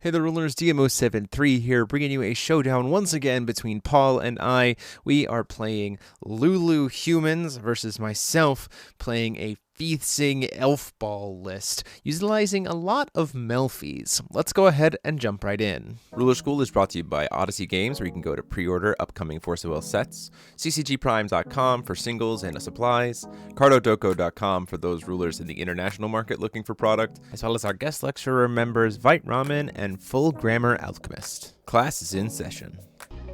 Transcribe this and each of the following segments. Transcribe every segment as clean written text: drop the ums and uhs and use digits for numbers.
Hey the rulers, DMO73 here, bringing you a showdown once again between Paul and I. We are playing Lulu Humans versus myself, playing a Fiethsing Elf Ball list, utilizing a lot of Melfies. Let's go ahead and jump right in. Ruler School is brought to you by Odyssey Games, where you can go to pre-order upcoming Force of Will sets, ccgprime.com for singles and supplies, cardodoko.com for those rulers in the international market looking for product, as well as our guest lecturer members Vite Ramen and Full Grammar Alchemist. Class is in session.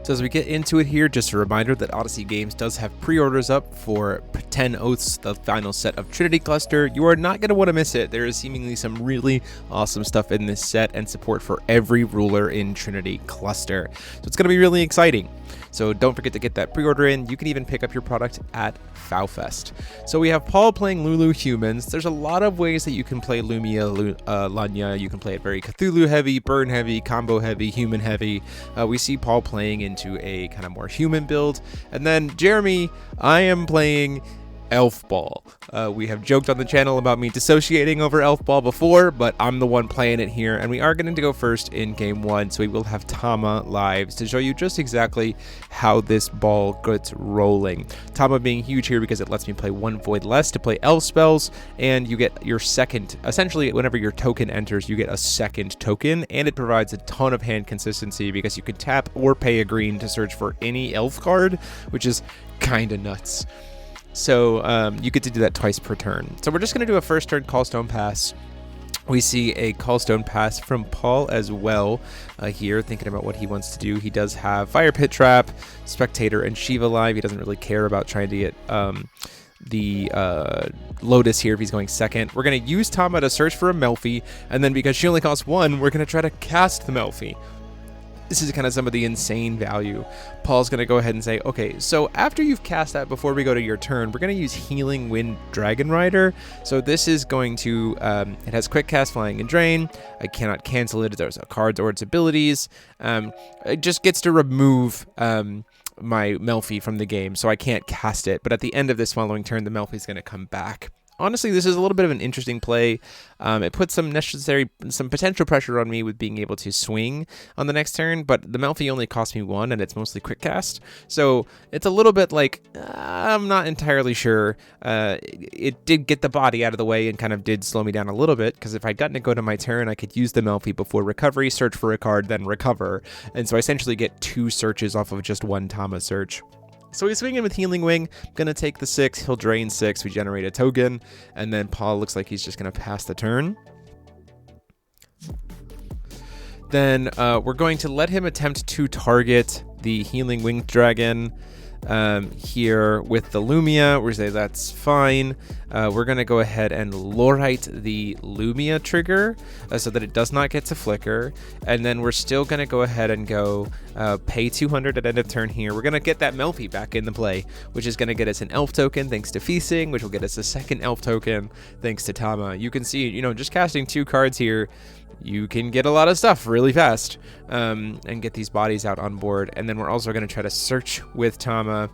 So as we get into it here, just a reminder that Odyssey Games does have pre-orders up for 10 Oaths, the final set of Trinity Cluster. You are not going to want to miss it. There is seemingly some really awesome stuff in this set and support for every ruler in Trinity Cluster. So it's going to be really exciting. So don't forget to get that pre-order in. You can even pick up your product at FoWFest. So we have Paul playing Lulu Humans. There's a lot of ways that you can play Lumia, Lunya. You can play it very Cthulhu heavy, burn heavy, combo heavy, human heavy. We see Paul playing into a kind of more human build. And then Jeremy, I am playing Elf Ball. We have joked on the channel about me dissociating over Elf Ball before, but I'm the one playing it here, and we are going to go first in game one, so we will have Tama lives to show you just exactly how this ball gets rolling. Tama being huge here because it lets me play one void less to play elf spells, and you get your second, essentially whenever your token enters, you get a second token, and it provides a ton of hand consistency because you can tap or pay a green to search for any elf card, which is kind of nuts. So you get to do that twice per turn. So we're just going to do a first turn Callstone Pass. We see a Callstone Pass from Paul as well here, thinking about what he wants to do. He does have Fire Pit Trap, Spectator, and Shiva live. He doesn't really care about trying to get the Lotus here if he's going second. We're going to use Tama to search for a Melfi, and then because she only costs one, we're going to try to cast the Melfi. This is kind of some of the insane value. Paul's going to go ahead and say, okay, so after you've cast that, before we go to your turn, we're going to use Healing Wind Dragon Rider. So this is going to, it has Quick Cast, Flying, and Drain. I cannot cancel it. There's a card or its abilities. It just gets to remove my Melfi from the game, so I can't cast it. But at the end of this following turn, the Melfi is going to come back. Honestly, this is a little bit of an interesting play. It puts some potential pressure on me with being able to swing on the next turn, but the Melfi only cost me one, and it's mostly quick cast. So it's a little bit like, I'm not entirely sure. It did get the body out of the way and kind of did slow me down a little bit, because if I'd gotten to go to my turn, I could use the Melfi before recovery, search for a card, then recover. And so I essentially get two searches off of just one Tama search. So we swing in with Healing Wing. I'm going to take the 6. He'll drain 6. We generate a token. And then Paul looks like he's just going to pass the turn. Then we're going to let him attempt to target the Healing Winged Dragon here with the Lumia. We say that's fine. We're going to go ahead and Lorite the Lumia trigger so that it does not get to flicker. And then we're still going to go ahead and go pay 200 at end of turn here. We're going to get that Melfi back in the play, which is going to get us an elf token thanks to Fiethsing, which will get us a second elf token thanks to Tama. You can see, just casting 2 cards here, you can get a lot of stuff really fast and get these bodies out on board. And then we're also going to try to search with Tama.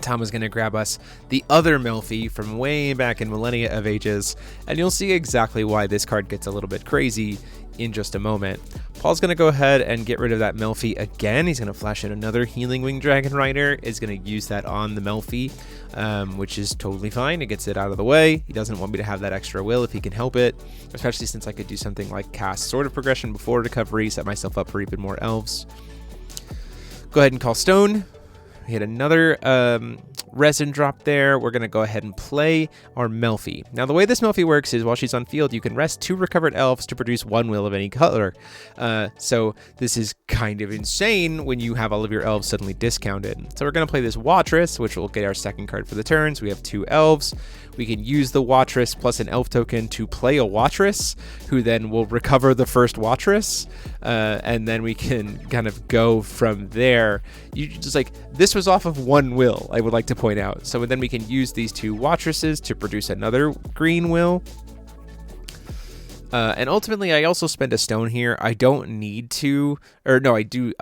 Tama's going to grab us the other Melfi from way back in Millennia of Ages, and you'll see exactly why this card gets a little bit crazy in just a moment. Paul's going to go ahead and get rid of that Melfi again. He's going to flash in another Healing Wing Dragon Rider. Is going to use that on the Melfi, which is totally fine. It gets it out of the way. He doesn't want me to have that extra will if he can help it, especially since I could do something like cast Sword of Progression before recovery, set myself up for even more elves. Go ahead and call Stone. We had another resin drop there. We're going to go ahead and play our Melfi. Now, the way this Melfi works is while she's on field, you can rest 2 recovered elves to produce 1 will of any color. So this is kind of insane when you have all of your elves suddenly discounted. So we're going to play this Wattress, which will get our second card for the turn. So we have 2 elves. We can use the Wattress plus an elf token to play a Wattress, who then will recover the first Wattress, and then we can kind of go from there. You just like, this was off of 1 will, I would like to point out. So then we can use these 2 Wattresses to produce another green will. And ultimately, I also spend a stone here. I don't need to, or no, I do.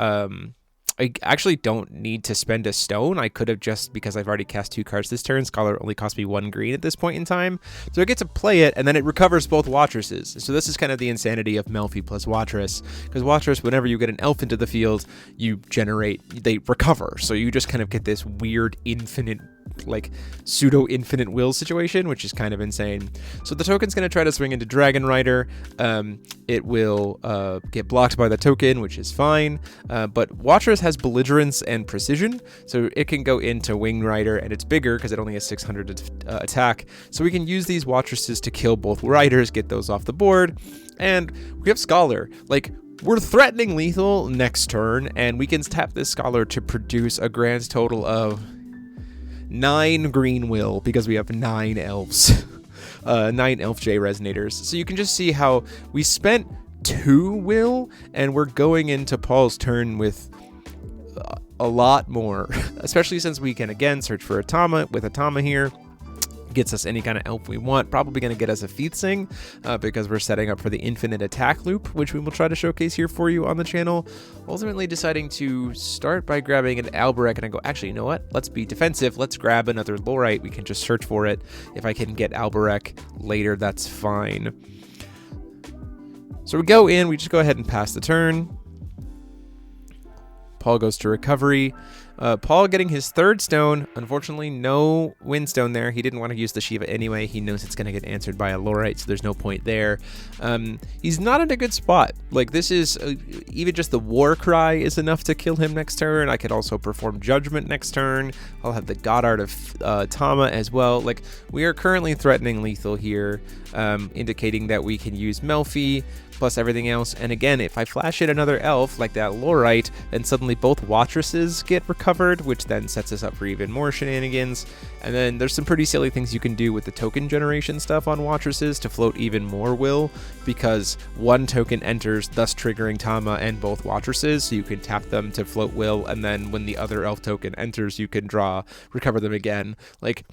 I actually don't need to spend a stone. I could have just, because I've already cast 2 cards this turn, Scholar only cost me 1 green at this point in time. So I get to play it, and then it recovers both Watresses. So this is kind of the insanity of Melfi plus Wattress, because Wattress, whenever you get an elf into the field, they recover. So you just kind of get this weird infinite, like pseudo-infinite will situation, which is kind of insane. So the token's going to try to swing into Dragon Rider. It will get blocked by the token, which is fine, but Wattress has belligerence and precision, so it can go into Wing Rider, and it's bigger because it only has 600 attack, so we can use these Wattresses to kill both riders, get those off the board, and we have Scholar. Like, we're threatening lethal next turn, and we can tap this Scholar to produce a grand total of 9 green will, because we have 9 elves. 9 Elf J Resonators. So you can just see how we spent 2 will, and we're going into Paul's turn with a lot more, especially since we can again search for Atama with Atama here. Gets us any kind of elf we want, probably going to get us a Fiethsing, because we're setting up for the infinite attack loop, which we will try to showcase here for you on the channel. Ultimately deciding to start by grabbing an Alberek, and I go, actually, you know what? Let's be defensive. Let's grab another Lorite. We can just search for it. If I can get Alberek later, that's fine. So we go in, we just go ahead and pass the turn. Paul goes to recovery. Paul getting his 3rd stone. Unfortunately, no Windstone there. He didn't want to use the Shiva anyway. He knows it's going to get answered by a Lorite, so there's no point there. He's not in a good spot. Like, this is, even just the War Cry is enough to kill him next turn. I could also perform Judgment next turn. I'll have the Goddard of Tama as well. Like, we are currently threatening lethal here, indicating that we can use Melfi plus everything else. And again, if I flash in another elf like that Lorite, then suddenly both Wattresses get recovered, which then sets us up for even more shenanigans. And then there's some pretty silly things you can do with the token generation stuff on Wattresses to float even more will, because 1 token enters, thus triggering Tama and both Wattresses, so you can tap them to float will, and then when the other elf token enters, you can recover them again. Like,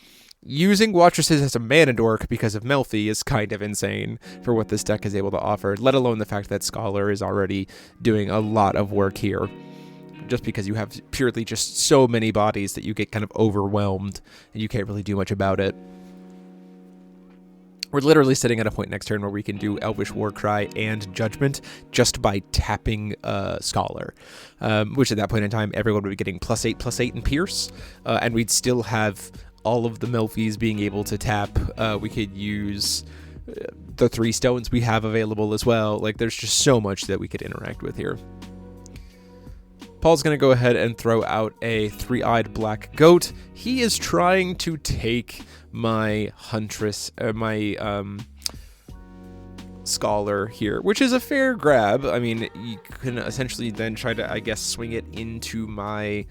using Wattresses as a mana dork because of Melfi is kind of insane for what this deck is able to offer, let alone the fact that Scholar is already doing a lot of work here. Just because you have purely just so many bodies that you get kind of overwhelmed and you can't really do much about it. We're literally sitting at a point next turn where we can do Elvish Warcry and Judgment just by tapping Scholar, which at that point in time, everyone would be getting +8/+8 in Pierce, and we'd still have all of the Melfis being able to tap. We could use the 3 stones we have available as well. Like, there's just so much that we could interact with here. Paul's going to go ahead and throw out a 3-eyed black goat. He is trying to take my Huntress, my Scholar here, which is a fair grab. I mean, you can essentially then try to, I guess, swing it into my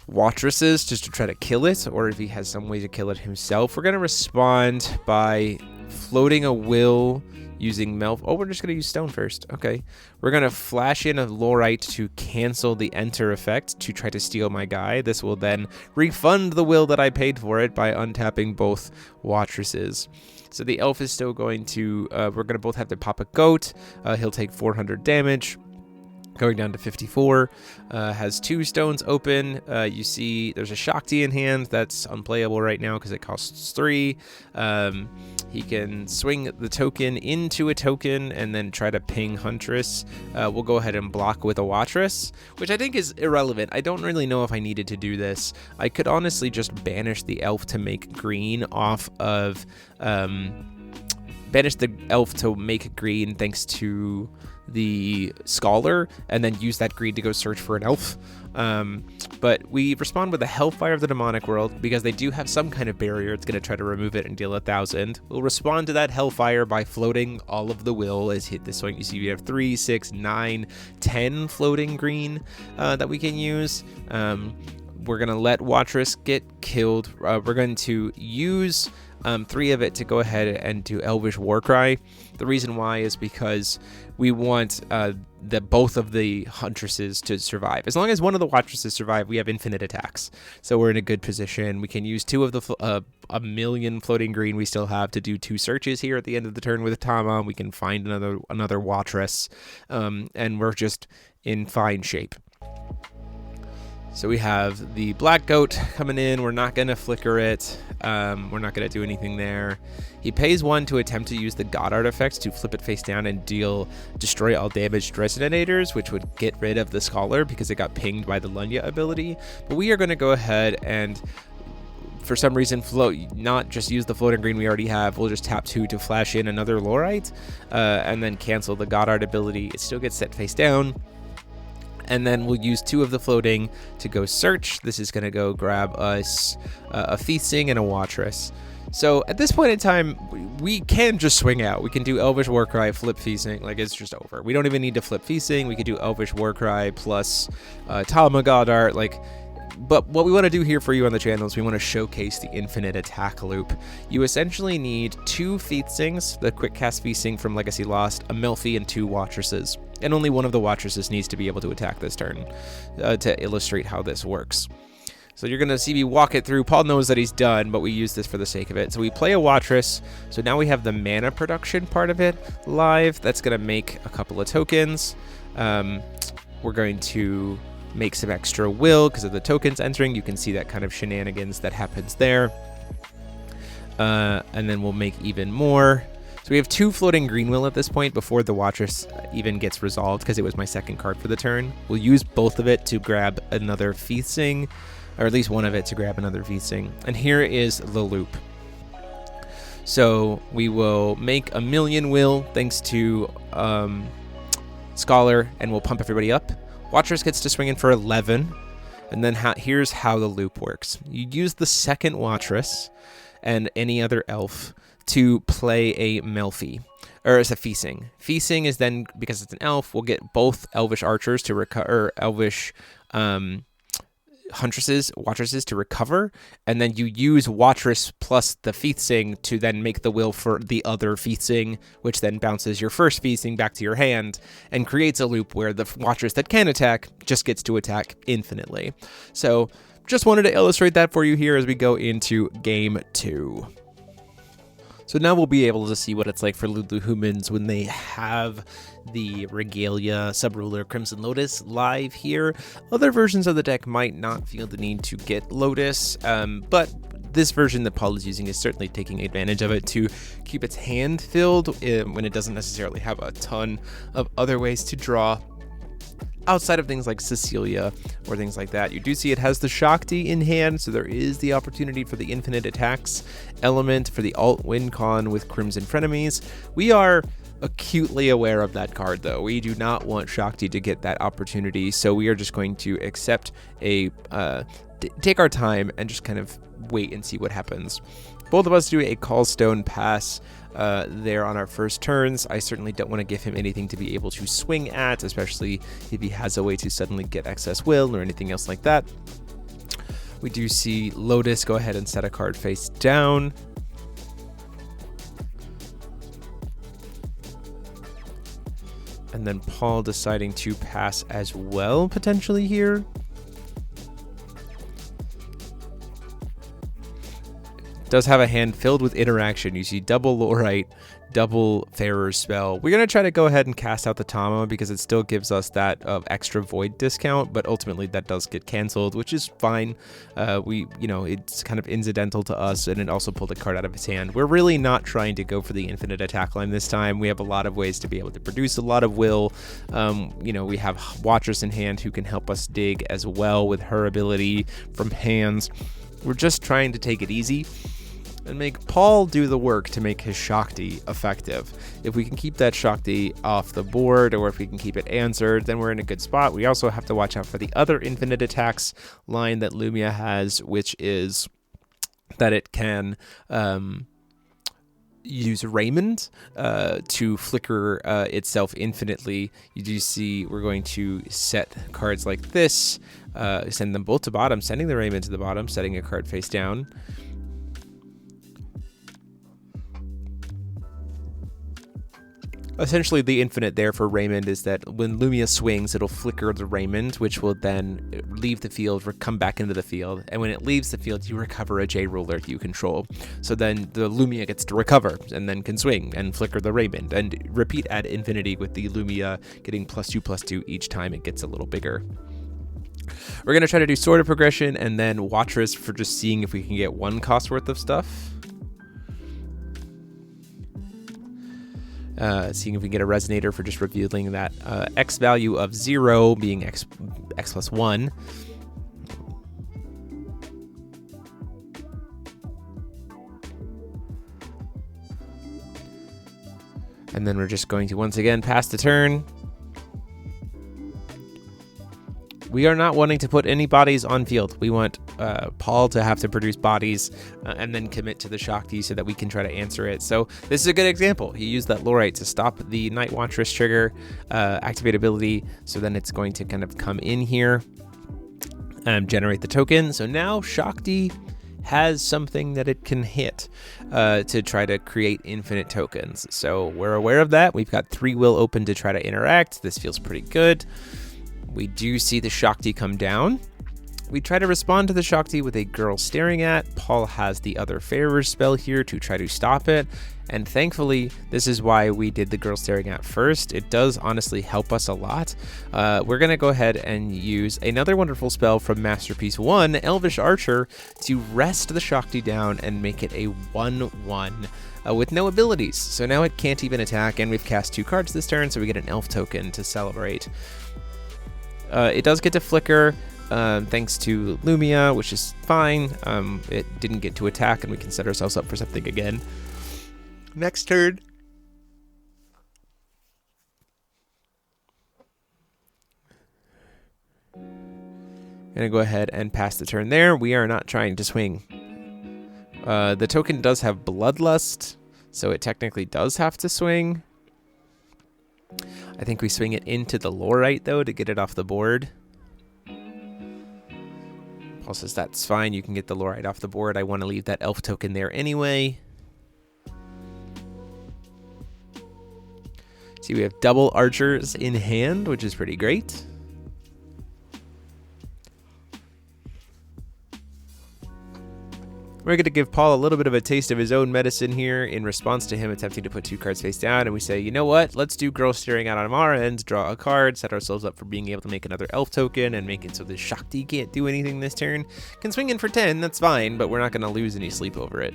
Wattresses just to try to kill it, or if he has some way to kill it himself. We're going to respond by floating a will using Melf. Oh, we're just going to use stone first. Okay. We're going to flash in a Lorite to cancel the enter effect to try to steal my guy. This will then refund the will that I paid for it by untapping both Wattresses. So the elf is still going to, we're going to both have to pop a goat. He'll take 400 damage. Going down to 54, has 2 stones open. You see there's a Shakti in hand that's unplayable right now because it costs 3. He can swing the token into a token and then try to ping Huntress. We'll go ahead and block with a Wattress, which I think is irrelevant. I don't really know if I needed to do this. I could honestly just banish the elf to make green off of... banish the elf to make green thanks to the Scholar, and then use that green to go search for an elf. But we respond with a Hellfire of the Demonic World because they do have some kind of barrier. It's going to try to remove it and deal 1,000. We'll respond to that Hellfire by floating all of the will as hit this swing. You see we have 3, 6, 9, 10 floating green that we can use. We're going to let Wattress get killed. We're going to use 3 of it to go ahead and do Elvish Warcry. The reason why is because we want both of the Huntresses to survive. As long as one of the Watchresses survive, we have infinite attacks. So we're in a good position. We can use 2 of the a million floating green we still have to do 2 searches here at the end of the turn with Tama. We can find another Watchess, and we're just in fine shape. So we have the Black Goat coming in. We're not going to flicker it. We're not going to do anything there. He pays 1 to attempt to use the God Artifacts to flip it face down and destroy all damaged Resonators, which would get rid of the Scholar because it got pinged by the Lunya ability. But we are going to go ahead and, for some reason, not just use the floating green we already have. We'll just tap 2 to flash in another Lorite, and then cancel the God Art ability. It still gets set face down. And then we'll use 2 of the floating to go search. This is going to go grab us a Fiethsing and a Watchess. So at this point in time, we can just swing out. We can do Elvish Warcry, flip Fiethsing, like it's just over. We don't even need to flip Fiethsing. We could do Elvish Warcry plus Talma Godart, But what we want to do here for you on the channel is we want to showcase the infinite attack loop. You essentially need 2 Fiethsings, the quick cast Fiethsing from Legacy Lost, a Melfi, and 2 Watchresses. And only one of the Watchresses needs to be able to attack this turn to illustrate how this works. So you're going to see me walk it through. Paul knows that he's done, but we use this for the sake of it. So we play a Watchess. So now we have the mana production part of it live. That's going to make a couple of tokens. We're going to make some extra will because of the tokens entering. You can see that kind of shenanigans that happens there. And then we'll make even more. So we have 2 floating green will at this point before the Watchess even gets resolved because it was my second card for the turn. We'll use both of it to grab another Fiethsing, or at least one of it to grab another Fiethsing. And here is the loop. So we will make a million will thanks to Scholar, and we'll pump everybody up. Watchers gets to swing in for 11, and then here's how the loop works. You use the second Watchess and any other elf to play a Melfi, or as a Fiethsing. Fiethsing is then, because it's an elf, we'll get both Elvish Archers to recover, Elvish Watchresses to recover, and then you use Watchess plus the Fiethsing to then make the will for the other Fiethsing, which then bounces your first Fiethsing back to your hand and creates a loop where the Watchess that can attack just gets to attack infinitely. So just wanted to illustrate that for you here as we go into game 2. So now we'll be able to see what it's like for Lulu humans when they have the Regalia, Subruler, Crimson Lotus live here. Other versions of the deck might not feel the need to get Lotus, but this version that Paul is using is certainly taking advantage of it to keep its hand filled when it doesn't necessarily have a ton of other ways to draw. Outside of things like Cecilia or things like that, you do see it has the Shakti in hand, so there is the opportunity for the infinite attacks element for the alt win con with Crimson Frenemies. We are acutely aware of that card, though. We do not want Shakti to get that opportunity, so we are just going to accept take our time and just kind of wait and see what happens. Both of us do a Callstone pass there on our first turns. I certainly don't want to give him anything to be able to swing at, especially if he has a way to suddenly get excess will or anything else like that. We do see Lotus go ahead and set a card face down. And then Paul deciding to pass as well, potentially here. Does have a hand filled with interaction. You see double Lorite, double Farer's Spell. We're going to try to go ahead and cast out the Tama because it still gives us that extra void discount, but ultimately that does get canceled, which is fine. It's kind of incidental to us, and it also pulled a card out of his hand. We're really not trying to go for the infinite attack line this time. We have a lot of ways to be able to produce a lot of will. We have Watchers in hand who can help us dig as well with her ability from hands. We're just trying to take it easy and make Paul do the work to make his Shakti effective. If we can keep that Shakti off the board, or if we can keep it answered, then we're in a good spot. We also have to watch out for the other infinite attacks line that Lumia has, which is that it can use Rayman to flicker itself infinitely. You do see we're going to set cards like this, send them both to bottom, sending the Rayman to the bottom, setting a card face down. Essentially, the infinite there for Rayman is that when Lumia swings, it'll flicker the Rayman, which will then leave the field, come back into the field. And when it leaves the field, you recover a J ruler you control. So then the Lumia gets to recover and then can swing and flicker the Rayman and repeat ad infinity with the Lumia getting +2/+2 each time it gets a little bigger. We're going to try to do Sword of Progression and then Watchers for just seeing if we can get 1 cost worth of stuff. Seeing if we can get a Resonator for just revealing that X value of 0 being X plus 1. And then we're just going to once again pass the turn. We are not wanting to put any bodies on field. We want Paul to have to produce bodies and then commit to the Shakti so that we can try to answer it. So this is a good example. He used that Lorite to stop the Night Watchers trigger activate ability. So then it's going to kind of come in here and generate the token. So now Shakti has something that it can hit to try to create infinite tokens. So we're aware of that. We've got 3 will open to try to interact. This feels pretty good. We do see the Shakti come down. We try to respond to the Shakti with a girl staring at. Paul has the other fairer spell here to try to stop it. And thankfully, this is why we did the girl staring at first. It does honestly help us a lot. We're going to go ahead and use another wonderful spell from Masterpiece 1, Elvish Archer, to rest the Shakti down and make it a 1/1. With no abilities. So now it can't even attack, and we've cast 2 cards this turn, so we get an elf token to celebrate. It does get to flicker thanks to Lumia, which is fine. It didn't get to attack, and we can set ourselves up for something again. Next turn. Gonna go ahead and pass the turn there. We are not trying to swing. The token does have Bloodlust, so it technically does have to swing. I think we swing it into the Lorite, though, to get it off the board. Paul says that's fine. You can get the Lorite off the board. I want to leave that elf token there anyway. See, we have double archers in hand, which is pretty great. We're going to give Paul a little bit of a taste of his own medicine here in response to him attempting to put 2 cards face down. And we say, you know what? Let's do girl staring out on our end, draw a card, set ourselves up for being able to make another elf token and make it so the Shakti can't do anything this turn. Can swing in for 10, that's fine, but we're not going to lose any sleep over it.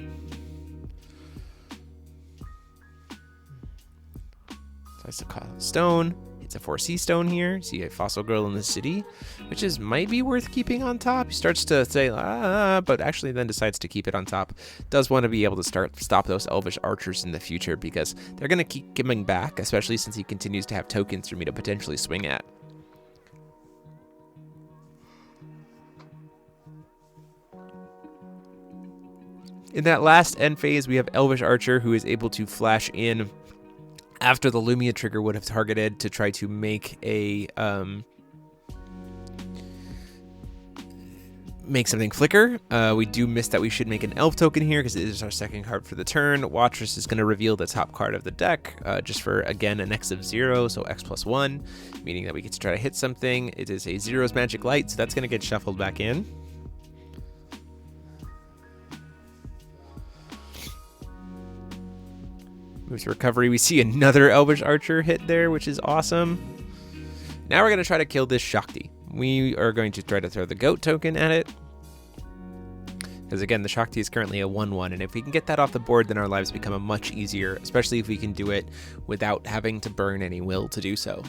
Slice of stone. It's a 4C stone here. See a fossil girl in the city, which might be worth keeping on top. He starts to say, but actually then decides to keep it on top. Does want to be able to stop those elvish archers in the future because they're going to keep coming back, especially since he continues to have tokens for me to potentially swing at. In that last end phase, we have Elvish Archer, who is able to flash in after the Lumia trigger would have targeted to try to make a make something flicker. We do miss that we should make an elf token here because it is our second card for the turn. Watchers is going to reveal the top card of the deck just for, again, an X of 0, so X plus 1, meaning that we get to try to hit something. It is a Zero's Magic Light, so that's going to get shuffled back in. Move to recovery. We see another Elvish Archer hit there, which is awesome. Now we're going to try to kill this Shakti. We are going to try to throw the goat token at it. Because again, the Shakti is currently a 1/1, and if we can get that off the board, then our lives become much easier, especially if we can do it without having to burn any will to do so.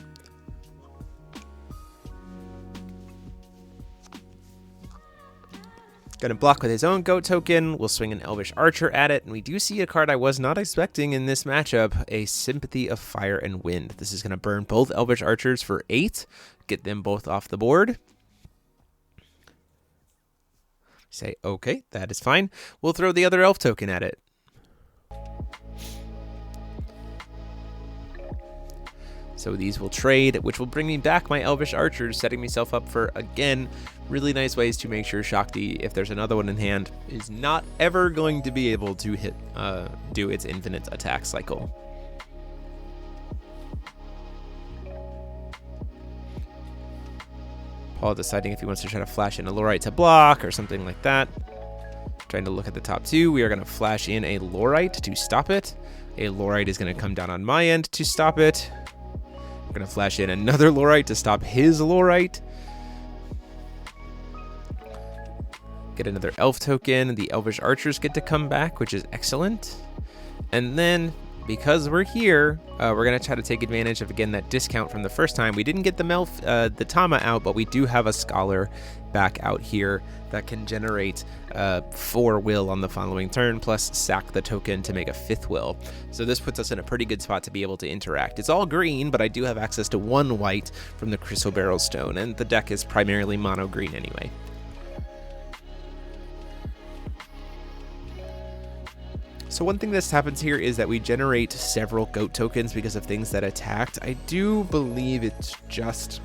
Going to block with his own goat token. We'll swing an Elvish Archer at it. And we do see a card I was not expecting in this matchup, a Sympathy of Fire and Wind. This is going to burn both Elvish Archers for 8. Get them both off the board. Say, okay, that is fine. We'll throw the other elf token at it. So these will trade, which will bring me back my Elvish Archers, setting myself up for, again, really nice ways to make sure Shakti, if there's another one in hand, is not ever going to be able to do its infinite attack cycle. Paul deciding if he wants to try to flash in a Lorite to block or something like that. Trying to look at the top two. We are going to flash in a Lorite to stop it. A Lorite is going to come down on my end to stop it. We're going to flash in another Lorite to stop his Lorite. Get another elf token. The elvish archers get to come back, which is excellent. And then, because we're here, we're going to try to take advantage of, again, that discount from the first time. We didn't get the Tama out, but we do have a Scholar back out here that can generate 4 will on the following turn, plus sack the token to make a 5th will. So this puts us in a pretty good spot to be able to interact. It's all green, but I do have access to 1 white from the Chrysoberyl Stone, and the deck is primarily mono green anyway. So one thing that happens here is that we generate several goat tokens because of things that attacked. I do believe it's just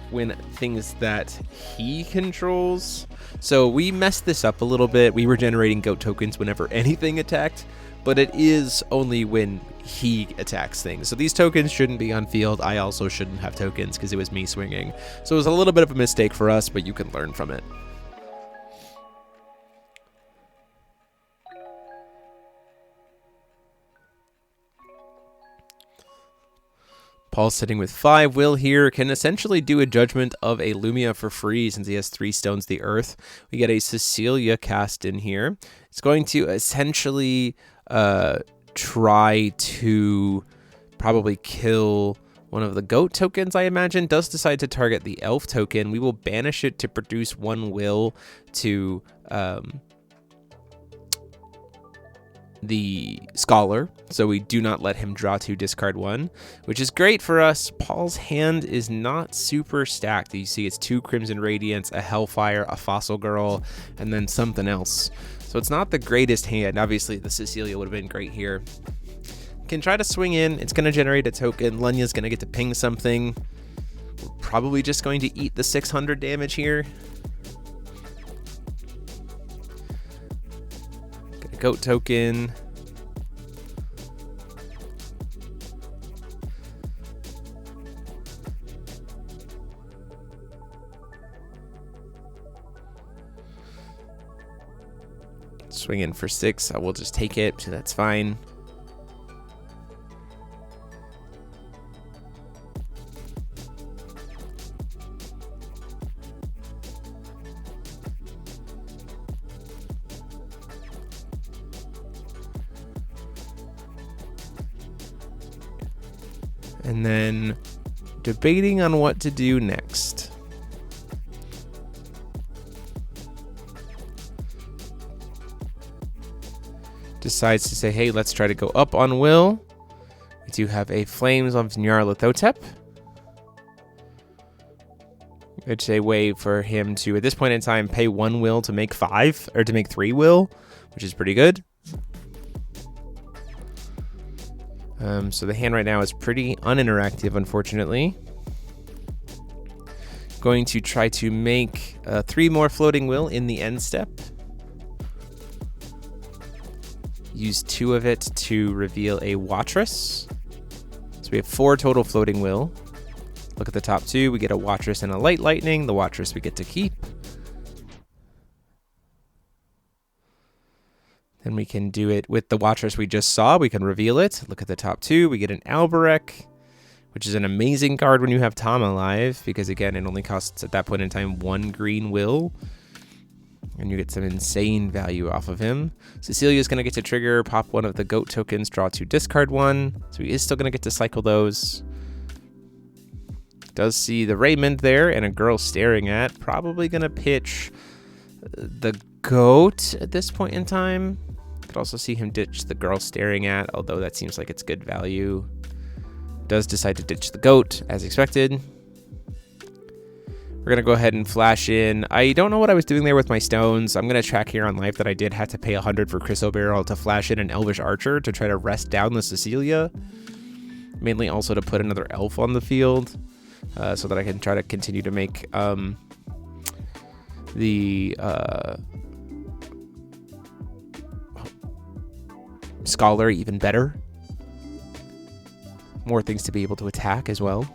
when things that he controls. So we messed this up a little bit. We were generating goat tokens whenever anything attacked, but it is only when he attacks things. So these tokens shouldn't be on field. I also shouldn't have tokens because it was me swinging. So it was a little bit of a mistake for us, but you can learn from it. Paul's sitting with 5 will here, can essentially do a judgment of a Lumia for free since he has 3 stones the earth. We get a Cecilia cast in here. It's going to essentially try to probably kill one of the goat tokens, I imagine. Does decide to target the elf token. We will banish it to produce 1 will to the Scholar, so we do not let him draw 2, discard 1, which is great for us. Paul's hand is not super stacked. You see it's 2 Crimson Radiance, a Hellfire, a Fossil Girl, and then something else. So it's not the greatest hand. Obviously, the Cecilia would have been great here. Can try to swing in. It's going to generate a token. Lunya's going to get to ping something. We're probably just going to eat the 600 damage here. Get a goat token. Swing in for 6. I will just take it, so that's fine. And then debating on what to do next. Decides to say, hey, let's try to go up on will. We do have a Flames on Nyarlathotep. It's a way for him to, at this point in time, pay 1 will to make 5, or to make 3 will, which is pretty good. So the hand right now is pretty uninteractive, unfortunately. Going to try to make 3 more floating will in the end step. Use 2 of it to reveal a Wattress. So we have 4 total floating will. Look at the top 2. We get a Wattress and a Light Lightning. The Wattress we get to keep. Then we can do it with the Wattress we just saw. We can reveal it. Look at the top 2. We get an Alberek, which is an amazing card when you have Tom alive, because again, it only costs at that point in time 1 green will. And you get some insane value off of him. Cecilia's going to get to trigger, pop 1 of the goat tokens, draw 2, discard 1. So he is still going to get to cycle those. Does see the Rayman there and a girl staring at. Probably going to pitch the goat at this point in time. Could also see him ditch the girl staring at, although that seems like it's good value. Does decide to ditch the goat, as expected. We're going to go ahead and flash in. I don't know what I was doing there with my stones. I'm going to track here on live that I did have to pay 100 for Chrysoberyl to flash in an Elvish Archer to try to rest down the Cecilia. Mainly also to put another elf on the field so that I can try to continue to make the Scholar even better. more things to be able to attack as well.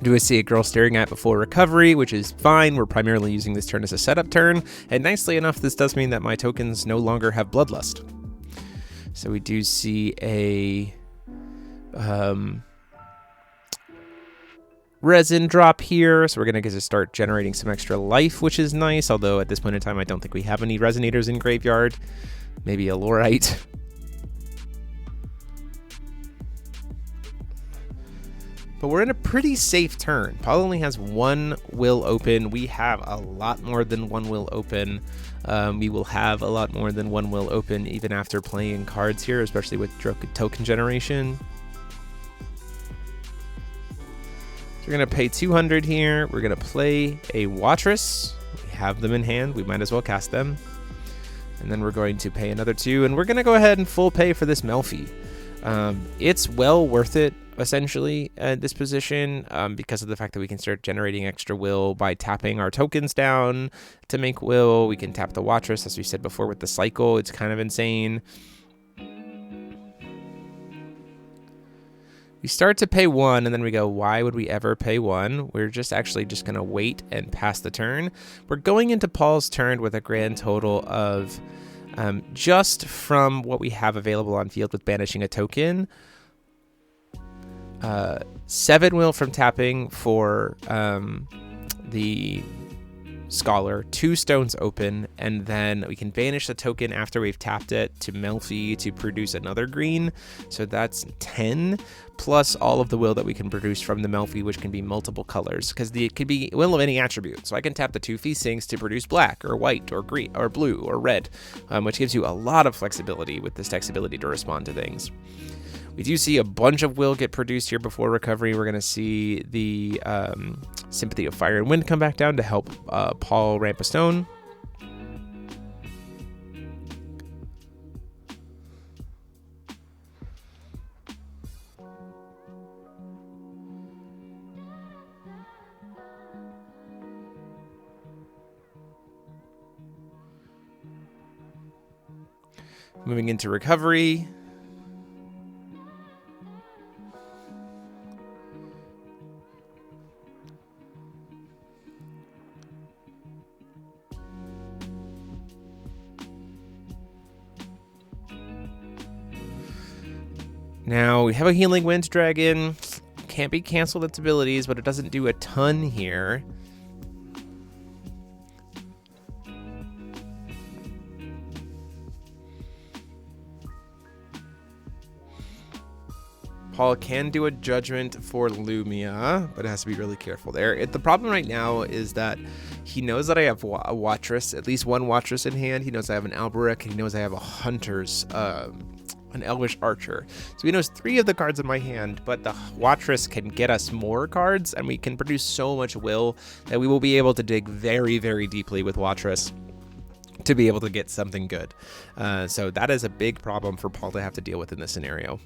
Do I see a girl staring at before recovery, which is fine. We're primarily using this turn as a setup turn. And nicely enough, this does mean that my tokens no longer have Bloodlust. So we do see a resin drop here. So we're going to get to start generating some extra life, which is nice. Although at this point in time, I don't think we have any resonators in graveyard. Maybe a Lorite. But we're in a pretty safe turn. Paul only has one will open. We have a lot more than one will open. We will have a lot more than one will open even after playing cards here, especially with token generation. So we're going to pay 200 here. We're going to play a Wattress. We have them in hand. We might as well cast them. And then we're going to pay another 2. And we're going to go ahead and full pay for this Melfi. It's well worth it, essentially, at this position, because of the fact that we can start generating extra will by tapping our tokens down to make will. We can tap the Wattress, as we said before, with the cycle. It's kind of insane. We start to pay 1, and then we go, why would we ever pay 1? We're just actually just going to wait and pass the turn. We're going into Paul's turn with a grand total of, just from what we have available on field with banishing a token, 7 will from tapping for the Scholar, 2 stones open, and then we can banish the token after we've tapped it to Melfi to produce another green. So that's 10, plus all of the will that we can produce from the Melfi, which can be multiple colors, because it could be will of any attribute. So I can tap the 2 Fiethsings to produce black or white or green or blue or red, which gives you a lot of flexibility with this deck's ability to respond to things. We do see a bunch of will get produced here before recovery. We're going to see the Sympathy of Fire and Wind come back down to help Paul ramp a stone. Moving into recovery. Now, we have a Healing Wind Dragon. Can't be canceled its abilities, but it doesn't do a ton here. Paul can do a Judgment for Lumia, but it has to be really careful there. The problem right now is that he knows that I have a Wattress, at least one Wattress in hand. He knows I have an Alberic. He knows I have a Hunter's, an Elvish Archer. So he knows 3 of the cards in my hand, but the Wattress can get us more cards, and we can produce so much will that we will be able to dig very, very deeply with Wattress to be able to get something good. So that is a big problem for Paul to have to deal with in this scenario.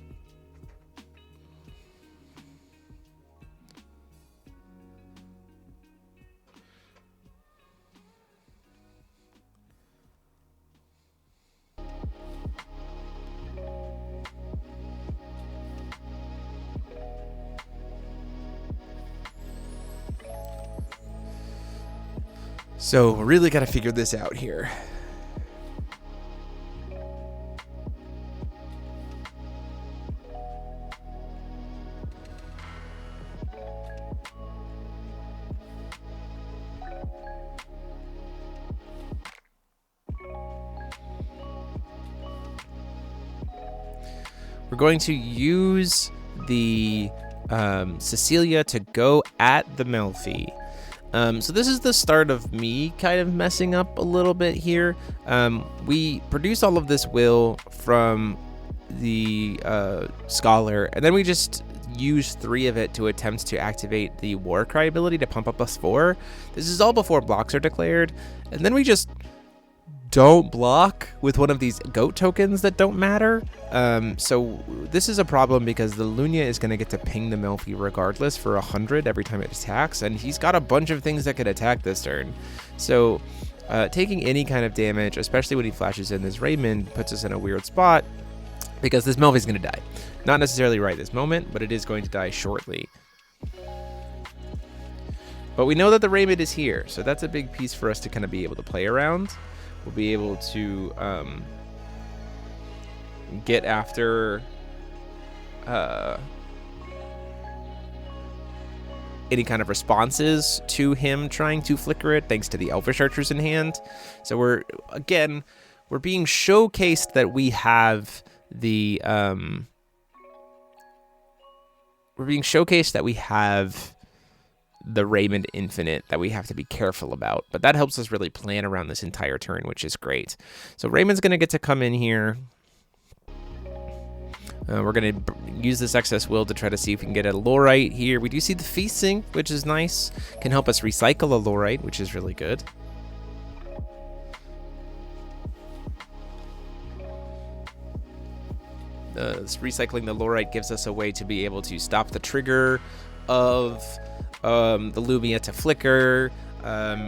So we really got to figure this out here. We're going to use the Cecilia to go at the Melfi. So this is the start of me kind of messing up a little bit here. We produce all of this will from the Scholar, and then we just use 3 of it to attempt to activate the Warcry ability to pump up +4. This is all before blocks are declared, and then we just don't block with one of these goat tokens that don't matter. So this is a problem because the Lunya is going to get to ping the Melfi regardless for 100 every time it attacks, and he's got a bunch of things that could attack this turn. So taking any kind of damage, especially when he flashes in this Rayman, puts us in a weird spot because this Melfi is going to die. Not necessarily right this moment, but it is going to die shortly. But we know that the Rayman is here, so that's a big piece for us to kind of be able to play around. We'll be able to get after any kind of responses to him trying to flicker it, thanks to the Elfish Archers in hand. So we're being showcased that we have the the Rayman Infinite that we have to be careful about, but that helps us really plan around this entire turn, which is great. So Rayman's going to get to come in here. We're going to use this excess will to try to see if we can get a Lorite here. We do see the Fiethsing, which is nice. Can help us recycle a Lorite, which is really good. Recycling the Lorite gives us a way to be able to stop the trigger of the Lumia to flicker.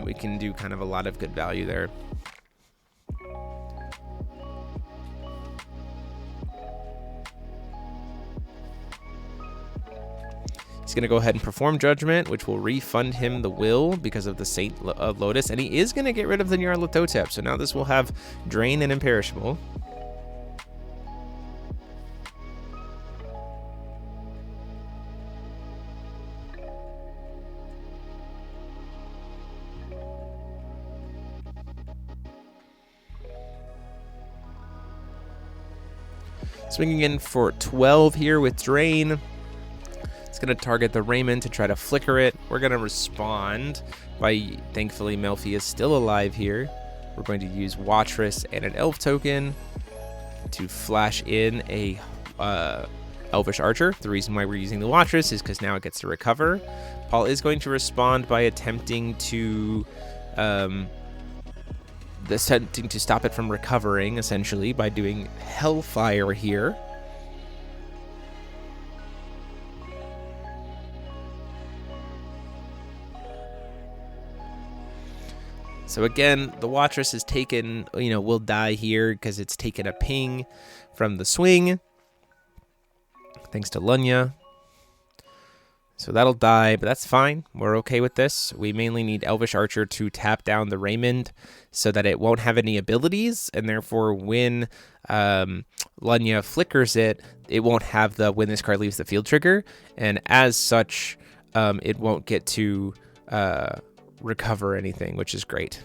We can do kind of a lot of good value there. He's going to go ahead and perform Judgment, which will refund him the will because of the Saint of Lotus, and he is going to get rid of the Nyarlathotep, so now this will have Drain and Imperishable. Swinging in for 12 here with Drain. It's going to target the Rayman to try to flicker it. We're going to respond by, thankfully, Melfi is still alive here. We're going to use Wattress and an Elf token to flash in a Elvish Archer. The reason why we're using the Wattress is because now it gets to recover. Paul is going to respond by attempting to stop it from recovering, essentially, by doing Hellfire here. So again, the Wattress is taken, will die here because it's taken a ping from the swing, thanks to Lunya. So that'll die, but that's fine. We're okay with this. We mainly need Elvish Archer to tap down the Raymond so that it won't have any abilities, and therefore when Lunya flickers it, it won't have the when this card leaves the field trigger, and as such, it won't get to recover anything, which is great.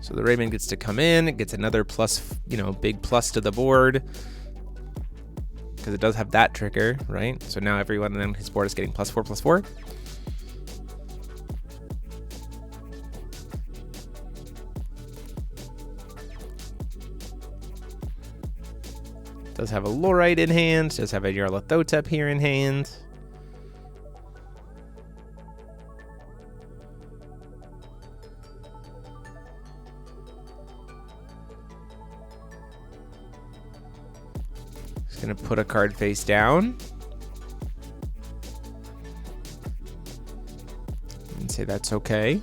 So the Rayman gets to come in, it gets another plus, big plus to the board, because it does have that trigger, right? So now everyone on his board is getting +4/+4. Does have a Lorite in hand, does have a Nyarlathotep here in hand. Gonna put a card face down and say that's okay.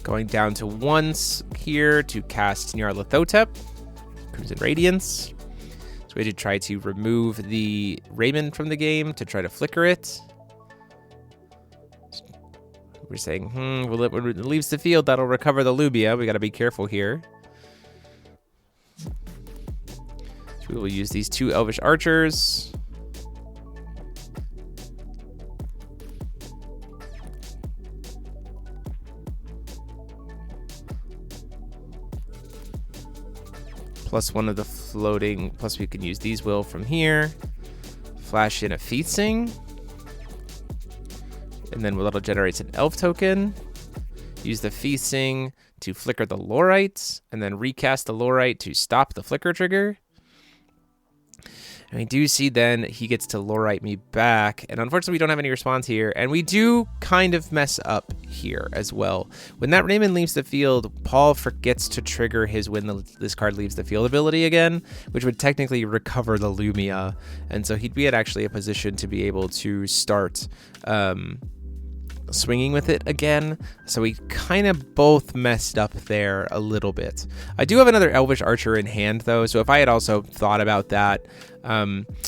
Going down to once here to cast Nyarlathotep, Crimson Radiance. So we had to try to remove the Rayman from the game to try to flicker it. We're saying, when it leaves the field, that'll recover the Lumia. We got to be careful here. So we will use these two Elvish Archers. plus one of the floating, plus we can use these will from here. Flash in a Fiethsing. And then that'll generate an elf token. Use the Fiethsing to flicker the Lorite, and then recast the Lorite to stop the flicker trigger. And we do see then he gets to Lorite me back, and unfortunately we don't have any response here, and we do kind of mess up here as well. When that Rayman leaves the field, Paul forgets to trigger his when this card leaves the field ability again, which would technically recover the Lumia, and so he'd be at actually a position to be able to start swinging with it again. So we kind of both messed up there a little bit. I do have another Elvish Archer in hand though, so if I had also thought about that,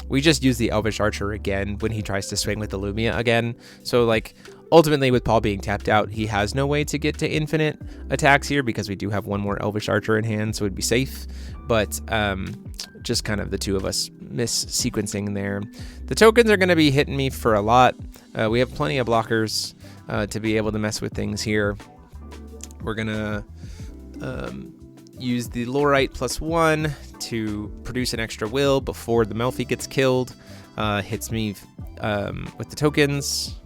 we just use the Elvish Archer again when he tries to swing with the Lumia again. So like ultimately with Paul being tapped out, he has no way to get to infinite attacks here because we do have one more Elvish Archer in hand, so it'd be safe. But just kind of the two of us mis-sequencing there. The tokens are going to be hitting me for a lot. We have plenty of blockers to be able to mess with things here. We're gonna use the Lorite +1 to produce an extra will before the Melfi gets killed. Hits me with the tokens.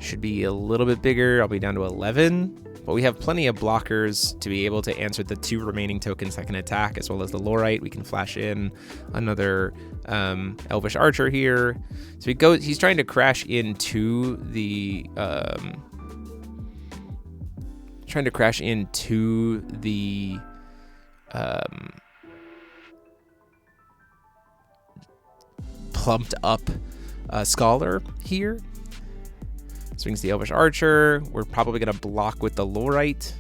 Should be a little bit bigger. I'll be down to 11. But we have plenty of blockers to be able to answer the 2 remaining tokens that can attack, as well as the Lorite. We can flash in another Elvish Archer here. So he's trying to crash into the plumped up Scholar here. Swings the Elvish Archer. We're probably going to block with the Lorite.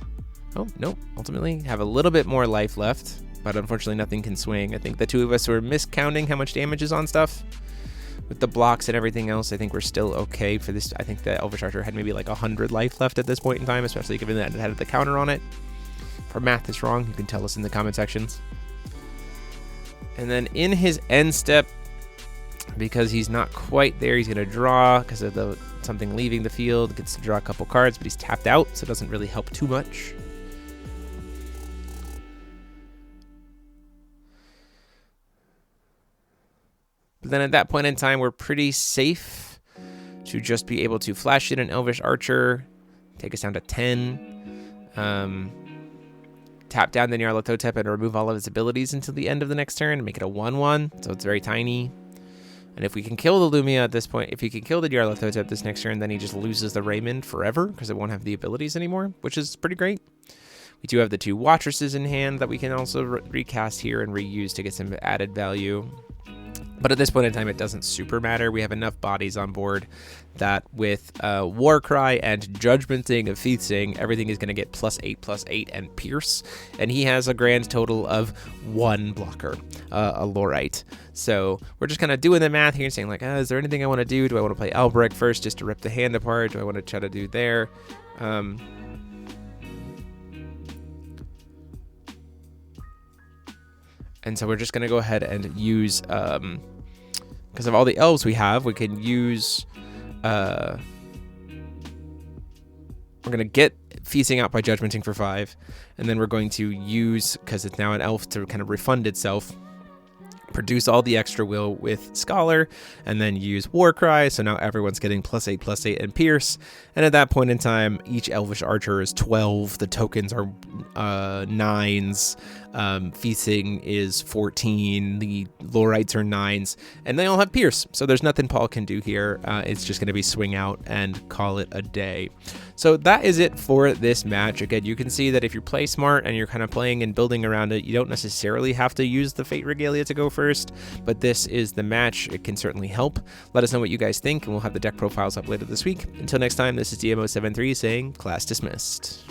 Oh, no. Ultimately, have a little bit more life left, but unfortunately nothing can swing. I think the two of us were miscounting how much damage is on stuff. With the blocks and everything else, I think we're still okay for this. I think the Elvish Archer had maybe like 100 life left at this point in time, especially given that it had the counter on it. If our math is wrong, you can tell us in the comment sections. And then in his end step, because he's not quite there, he's going to draw because of something leaving the field. Gets to draw a couple cards, but he's tapped out, so it doesn't really help too much. But then at that point in time, we're pretty safe to just be able to flash in an Elvish Archer, take us down to 10. Tap down the Nyarlathotep and remove all of its abilities until the end of the next turn and make it a 1/1, so it's very tiny. And if we can kill the Lumia at this point, if he can kill the Nyarlathotep this next turn, then he just loses the Rayman forever because it won't have the abilities anymore, which is pretty great. We do have the 2 Watresses in hand that we can also recast here and reuse to get some added value. But at this point in time, it doesn't super matter. We have enough bodies on board that with Warcry and Judgmenting of Fiethsing, everything is going to get +8/+8 and Pierce. And he has a grand total of 1 blocker, a Lorite. So we're just kind of doing the math here and saying like, is there anything I want to do? Do I want to play Albrecht first just to rip the hand apart? Do I want to try to do there? And so we're just going to go ahead and use, because of all the elves we have, we can use, we're going to get Fiethsing out by Judgmenting for 5, and then we're going to use, because it's now an elf, to kind of refund itself, produce all the extra will with Scholar, and then use Warcry, so now everyone's getting +8/+8 and Pierce, and at that point in time, each Elvish Archer is 12, the tokens are 9s, Fiethsing is 14, the Lorites are 9s, and they all have Pierce, so there's nothing Paul can do here. It's just going to be swing out and call it a day. So that is it for this match. Again, you can see that if you play smart and you're kind of playing and building around it, you don't necessarily have to use the Fate Regalia to go first, but this is the match. It can certainly help. Let us know what you guys think, and we'll have the deck profiles up later this week. Until next time, this is DMO73 saying class dismissed.